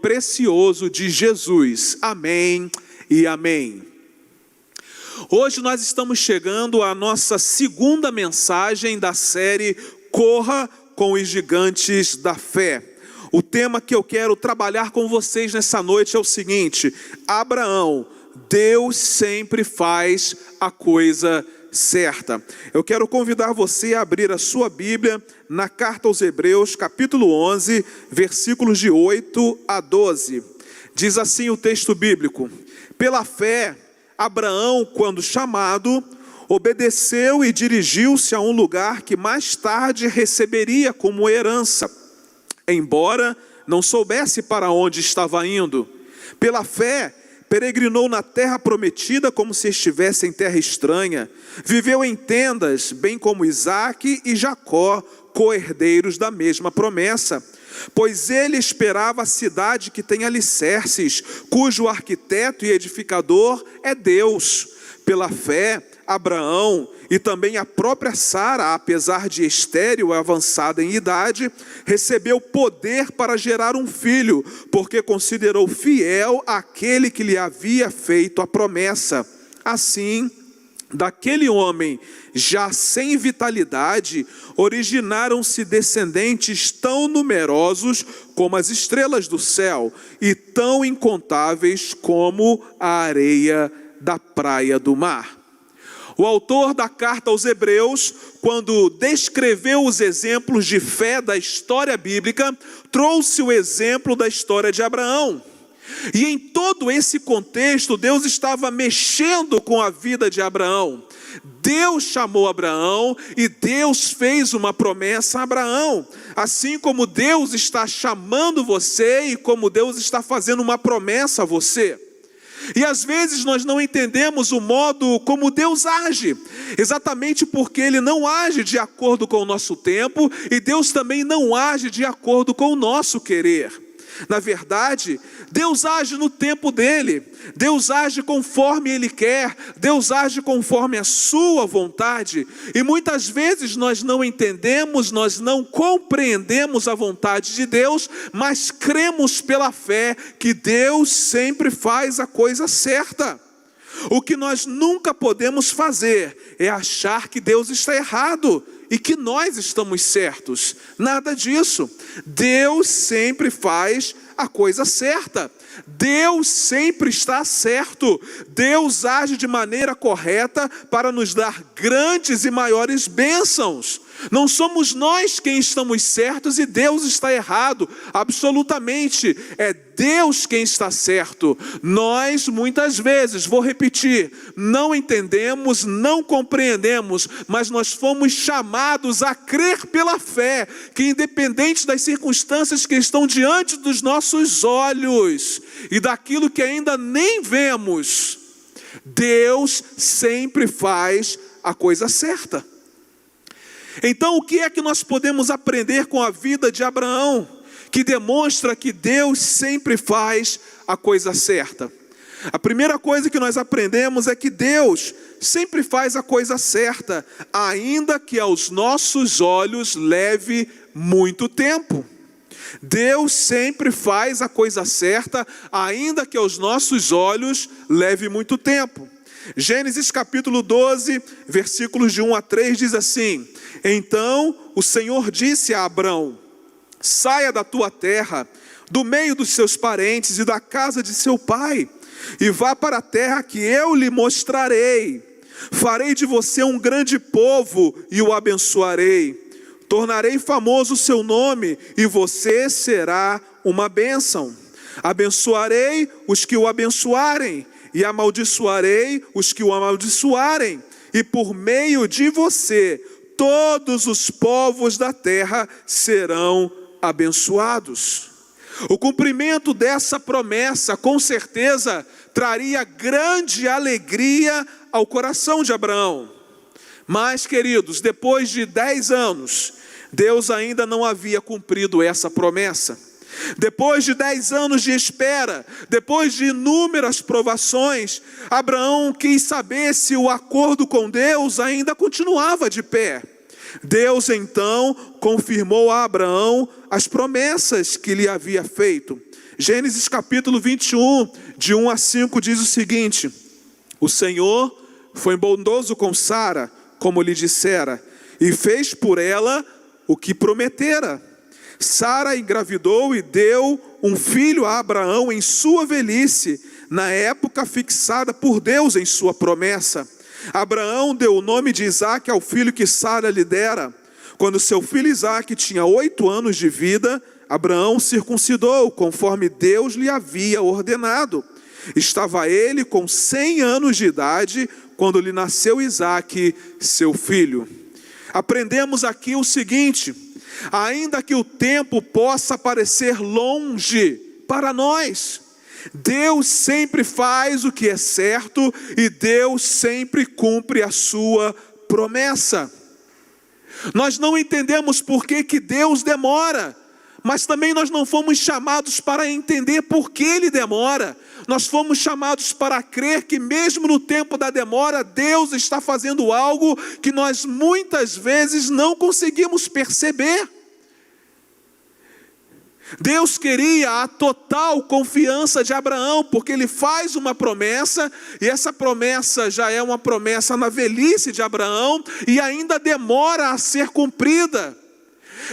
precioso de Jesus. Amém e amém. Hoje nós estamos chegando à nossa segunda mensagem da série Corra com os Gigantes da Fé. O tema que eu quero trabalhar com vocês nessa noite é o seguinte: Abraão, Deus sempre faz a coisa certa. Eu quero convidar você a abrir a sua Bíblia na carta aos Hebreus, capítulo 11, versículos de 8 a 12. Diz assim o texto bíblico: pela fé, Abraão, quando chamado, obedeceu e dirigiu-se a um lugar que mais tarde receberia como herança, embora não soubesse para onde estava indo. Pela fé, peregrinou na terra prometida como se estivesse em terra estranha. Viveu em tendas, bem como Isaque e Jacó, co-herdeiros da mesma promessa. Pois ele esperava a cidade que tem alicerces, cujo arquiteto e edificador é Deus. Pela fé, Abraão e também a própria Sara, apesar de estéril e avançada em idade, recebeu poder para gerar um filho, porque considerou fiel aquele que lhe havia feito a promessa. Assim, daquele homem já sem vitalidade, originaram-se descendentes tão numerosos como as estrelas do céu e tão incontáveis como a areia da praia do mar. O autor da carta aos Hebreus, quando descreveu os exemplos de fé da história bíblica, trouxe o exemplo da história de Abraão. E em todo esse contexto, Deus estava mexendo com a vida de Abraão. Deus chamou Abraão e Deus fez uma promessa a Abraão. Assim como Deus está chamando você e como Deus está fazendo uma promessa a você. E às vezes nós não entendemos o modo como Deus age, exatamente porque Ele não age de acordo com o nosso tempo e Deus também não age de acordo com o nosso querer. Na verdade, Deus age no tempo dele, Deus age conforme Ele quer, Deus age conforme a sua vontade. E muitas vezes nós não entendemos, nós não compreendemos a vontade de Deus, mas cremos pela fé que Deus sempre faz a coisa certa. O que nós nunca podemos fazer é achar que Deus está errado e que nós estamos certos. Nada disso. Deus sempre faz a coisa certa. Deus sempre está certo. Deus age de maneira correta para nos dar grandes e maiores bênçãos. Não somos nós quem estamos certos e Deus está errado. Absolutamente, é Deus quem está certo. Nós muitas vezes, vou repetir, não entendemos, não compreendemos, mas nós fomos chamados a crer pela fé, que independente das circunstâncias que estão diante dos nossos olhos e daquilo que ainda nem vemos, Deus sempre faz a coisa certa. Então, o que é que nós podemos aprender com a vida de Abraão, que demonstra que Deus sempre faz a coisa certa? A primeira coisa que nós aprendemos é que Deus sempre faz a coisa certa, ainda que aos nossos olhos leve muito tempo. Deus sempre faz a coisa certa, ainda que aos nossos olhos leve muito tempo. Gênesis capítulo 12, versículos de 1 a 3 diz assim: então o Senhor disse a Abrão: saia da tua terra, do meio dos seus parentes e da casa de seu pai, e vá para a terra que eu lhe mostrarei. Farei de você um grande povo e o abençoarei. Tornarei famoso o seu nome e você será uma bênção. Abençoarei os que o abençoarem e amaldiçoarei os que o amaldiçoarem. E por meio de você, todos os povos da terra serão abençoados. O cumprimento dessa promessa, com certeza, traria grande alegria ao coração de Abraão. Mas, queridos, depois de 10 anos, Deus ainda não havia cumprido essa promessa. Depois de 10 anos de espera, depois de inúmeras provações, Abraão quis saber se o acordo com Deus ainda continuava de pé. Deus então confirmou a Abraão as promessas que lhe havia feito. Gênesis capítulo 21, de 1 a 5, diz o seguinte: o Senhor foi bondoso com Sara, como lhe dissera, e fez por ela o que prometera. Sara engravidou e deu um filho a Abraão em sua velhice, na época fixada por Deus em sua promessa. Abraão deu o nome de Isaque ao filho que Sara lhe dera. Quando seu filho Isaque tinha 8 anos de vida, Abraão circuncidou, conforme Deus lhe havia ordenado. Estava ele com 100 anos de idade, quando lhe nasceu Isaque, seu filho. Aprendemos aqui o seguinte: ainda que o tempo possa parecer longe para nós, Deus sempre faz o que é certo e Deus sempre cumpre a sua promessa. Nós não entendemos por que Deus demora, mas também nós não fomos chamados para entender por que Ele demora. Nós fomos chamados para crer que mesmo no tempo da demora, Deus está fazendo algo que nós muitas vezes não conseguimos perceber. Deus queria a total confiança de Abraão, porque Ele faz uma promessa, e essa promessa já é uma promessa na velhice de Abraão, e ainda demora a ser cumprida.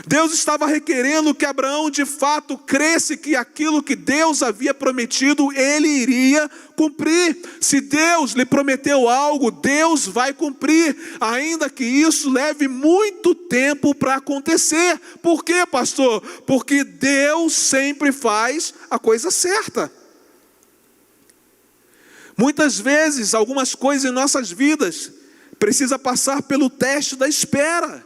Deus estava requerendo que Abraão de fato cresce que aquilo que Deus havia prometido, ele iria cumprir. Se Deus lhe prometeu algo, Deus vai cumprir, ainda que isso leve muito tempo para acontecer. Por quê, pastor? Porque Deus sempre faz a coisa certa. Muitas vezes, algumas coisas em nossas vidas precisam passar pelo teste da espera,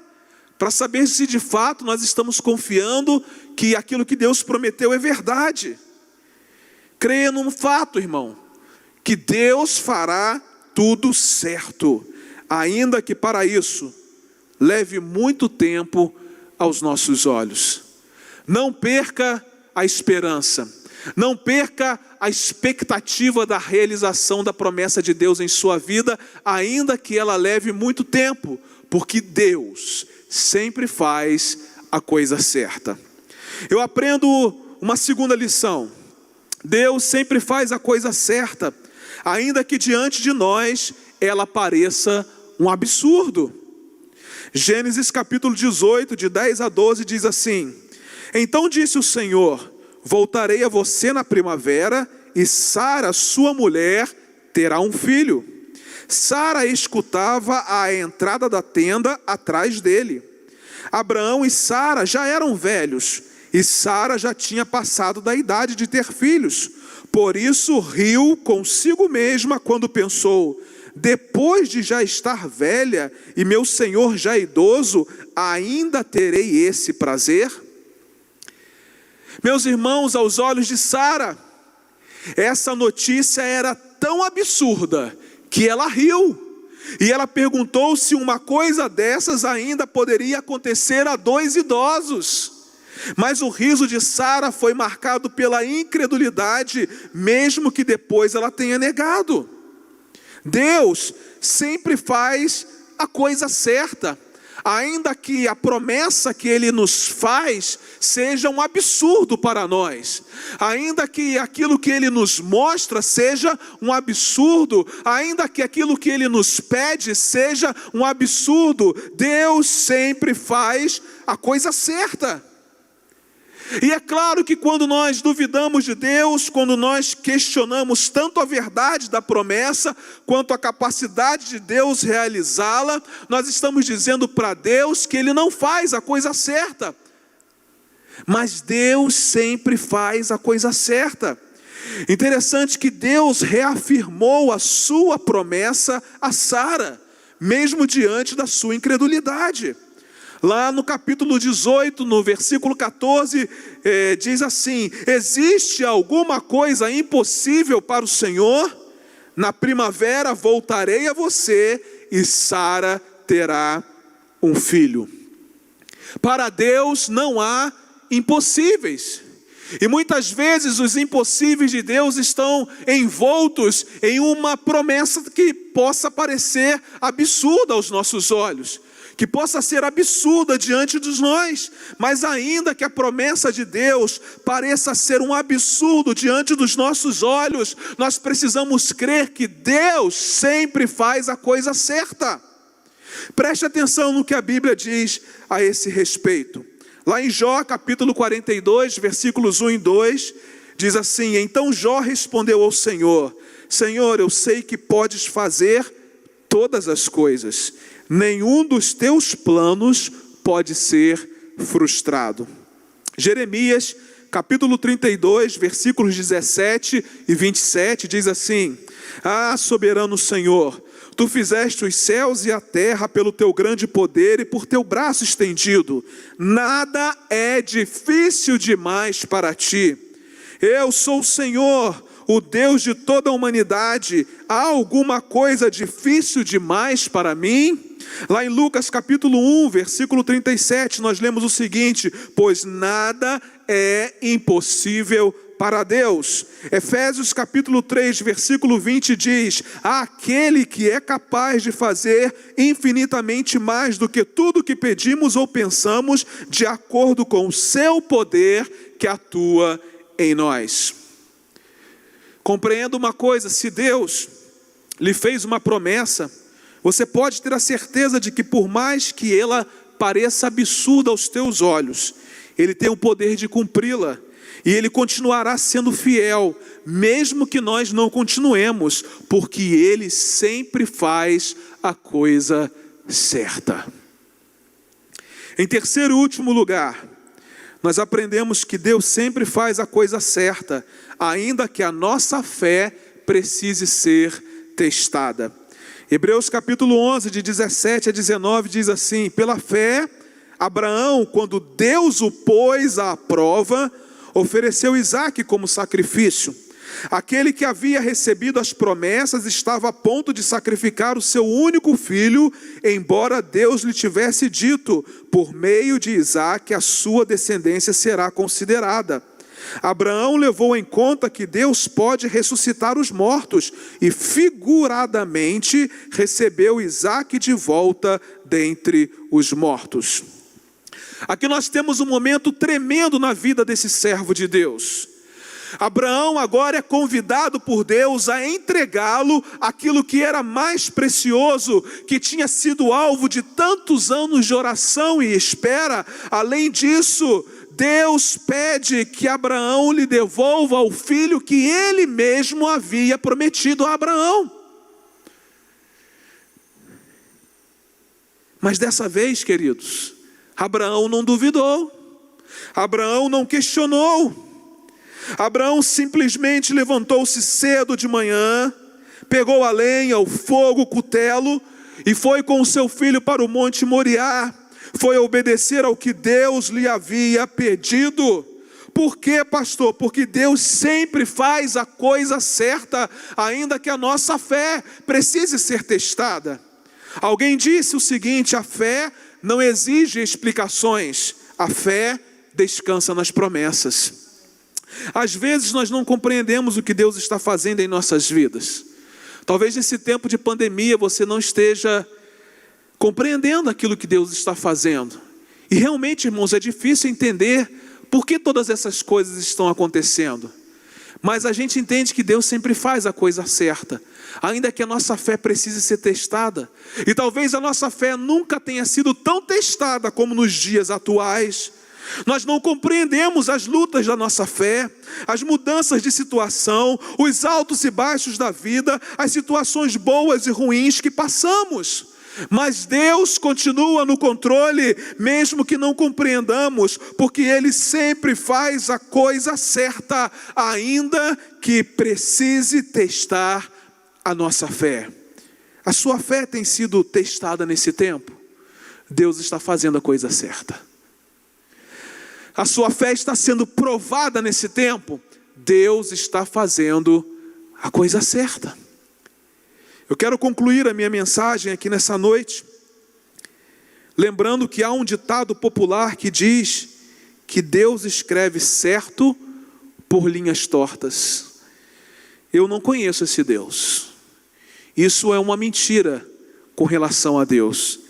para saber se de fato nós estamos confiando que aquilo que Deus prometeu é verdade. Creia num fato, irmão, que Deus fará tudo certo, ainda que para isso leve muito tempo aos nossos olhos. Não perca a esperança, não perca a expectativa da realização da promessa de Deus em sua vida, ainda que ela leve muito tempo, porque Deus sempre faz a coisa certa. Eu aprendo uma segunda lição: Deus sempre faz a coisa certa, ainda que diante de nós ela pareça um absurdo. Gênesis capítulo 18, de 10 a 12, diz assim: então disse o Senhor: voltarei a você na primavera, e Sara, sua mulher, terá um filho. Sara escutava à entrada da tenda atrás dele. Abraão e Sara já eram velhos, e Sara já tinha passado da idade de ter filhos. Por isso riu consigo mesma quando pensou: depois de já estar velha e meu senhor já idoso, ainda terei esse prazer? Meus irmãos, aos olhos de Sara, essa notícia era tão absurda que ela riu. E ela perguntou se uma coisa dessas ainda poderia acontecer a 2 idosos. Mas o riso de Sara foi marcado pela incredulidade, mesmo que depois ela tenha negado. Deus sempre faz a coisa certa, ainda que a promessa que Ele nos faz seja um absurdo para nós, ainda que aquilo que Ele nos mostra seja um absurdo, ainda que aquilo que Ele nos pede seja um absurdo, Deus sempre faz a coisa certa. E é claro que quando nós duvidamos de Deus, quando nós questionamos tanto a verdade da promessa, quanto a capacidade de Deus realizá-la, nós estamos dizendo para Deus que Ele não faz a coisa certa. Mas Deus sempre faz a coisa certa. Interessante que Deus reafirmou a sua promessa a Sara, mesmo diante da sua incredulidade. Lá no capítulo 18, no versículo 14, diz assim: existe alguma coisa impossível para o Senhor? Na primavera voltarei a você e Sara terá um filho. Para Deus não há impossíveis. E muitas vezes os impossíveis de Deus estão envoltos em uma promessa que possa parecer absurda aos nossos olhos, que possa ser absurda diante de nós, mas ainda que a promessa de Deus pareça ser um absurdo diante dos nossos olhos, nós precisamos crer que Deus sempre faz a coisa certa. Preste atenção no que a Bíblia diz a esse respeito. Lá em Jó, capítulo 42, versículos 1 e 2, diz assim: então Jó respondeu ao Senhor: Senhor, eu sei que podes fazer todas as coisas, nenhum dos teus planos pode ser frustrado. Jeremias, capítulo 32, versículos 17 e 27, diz assim: ah, soberano Senhor, tu fizeste os céus e a terra pelo teu grande poder e por teu braço estendido. Nada é difícil demais para ti. Eu sou o Senhor, o Deus de toda a humanidade. Há alguma coisa difícil demais para mim? Lá em Lucas capítulo 1, versículo 37, nós lemos o seguinte: pois nada é impossível para Deus. Efésios capítulo 3, versículo 20 diz: aquele que é capaz de fazer infinitamente mais do que tudo que pedimos ou pensamos, de acordo com o seu poder que atua em nós. Compreenda uma coisa: se Deus lhe fez uma promessa, você pode ter a certeza de que, por mais que ela pareça absurda aos teus olhos, Ele tem o poder de cumpri-la. E Ele continuará sendo fiel, mesmo que nós não continuemos, porque Ele sempre faz a coisa certa. Em terceiro e último lugar, nós aprendemos que Deus sempre faz a coisa certa, ainda que a nossa fé precise ser testada. Hebreus capítulo 11, de 17 a 19, diz assim: pela fé, Abraão, quando Deus o pôs à prova, ofereceu Isaque como sacrifício. Aquele que havia recebido as promessas estava a ponto de sacrificar o seu único filho, embora Deus lhe tivesse dito: por meio de Isaque a sua descendência será considerada. Abraão levou em conta que Deus pode ressuscitar os mortos e figuradamente recebeu Isaque de volta dentre os mortos. Aqui nós temos um momento tremendo na vida desse servo de Deus. Abraão agora é convidado por Deus a entregá-lo aquilo que era mais precioso, que tinha sido alvo de tantos anos de oração e espera. Além disso, Deus pede que Abraão lhe devolva o filho que ele mesmo havia prometido a Abraão. Mas dessa vez, queridos, Abraão não duvidou, Abraão não questionou. Abraão simplesmente levantou-se cedo de manhã, pegou a lenha, o fogo, o cutelo e foi com o seu filho para o Monte Moriá. Foi obedecer ao que Deus lhe havia pedido. Por quê, pastor? Porque Deus sempre faz a coisa certa, ainda que a nossa fé precise ser testada. Alguém disse o seguinte: a fé não exige explicações, a fé descansa nas promessas. Às vezes nós não compreendemos o que Deus está fazendo em nossas vidas. Talvez nesse tempo de pandemia você não esteja compreendendo aquilo que Deus está fazendo. E realmente, irmãos, é difícil entender por que todas essas coisas estão acontecendo. Mas a gente entende que Deus sempre faz a coisa certa, ainda que a nossa fé precise ser testada. E talvez a nossa fé nunca tenha sido tão testada como nos dias atuais. Nós não compreendemos as lutas da nossa fé, as mudanças de situação, os altos e baixos da vida, as situações boas e ruins que passamos. Mas Deus continua no controle, mesmo que não compreendamos, porque Ele sempre faz a coisa certa, ainda que precise testar a nossa fé. A sua fé tem sido testada nesse tempo? Deus está fazendo a coisa certa. A sua fé está sendo provada nesse tempo? Deus está fazendo a coisa certa. Eu quero concluir a minha mensagem aqui nessa noite, lembrando que há um ditado popular que diz que Deus escreve certo por linhas tortas. Eu não conheço esse Deus. Isso é uma mentira com relação a Deus.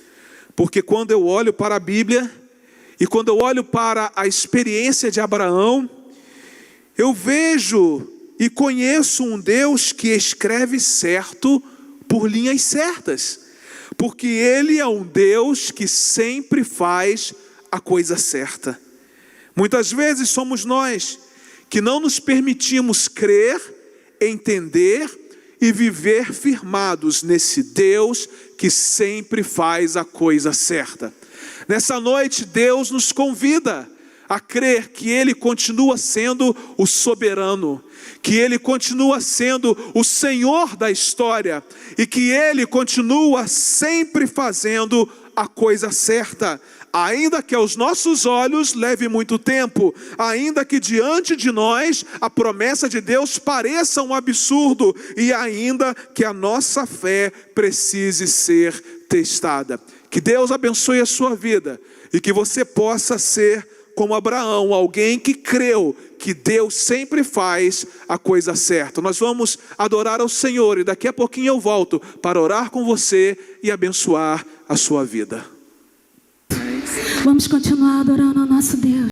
Porque quando eu olho para a Bíblia, e quando eu olho para a experiência de Abraão, eu vejo e conheço um Deus que escreve certo por linhas certas. Porque Ele é um Deus que sempre faz a coisa certa. Muitas vezes somos nós que não nos permitimos crer, entender e viver firmados nesse Deus que sempre faz a coisa certa. Nessa noite, Deus nos convida a crer que Ele continua sendo o soberano, que Ele continua sendo o Senhor da história e que Ele continua sempre fazendo a coisa certa. Ainda que aos nossos olhos leve muito tempo, ainda que diante de nós a promessa de Deus pareça um absurdo, e ainda que a nossa fé precise ser testada. Que Deus abençoe a sua vida e que você possa ser como Abraão, alguém que creu que Deus sempre faz a coisa certa. Nós vamos adorar ao Senhor e daqui a pouquinho eu volto para orar com você e abençoar a sua vida. Vamos continuar adorando ao nosso Deus.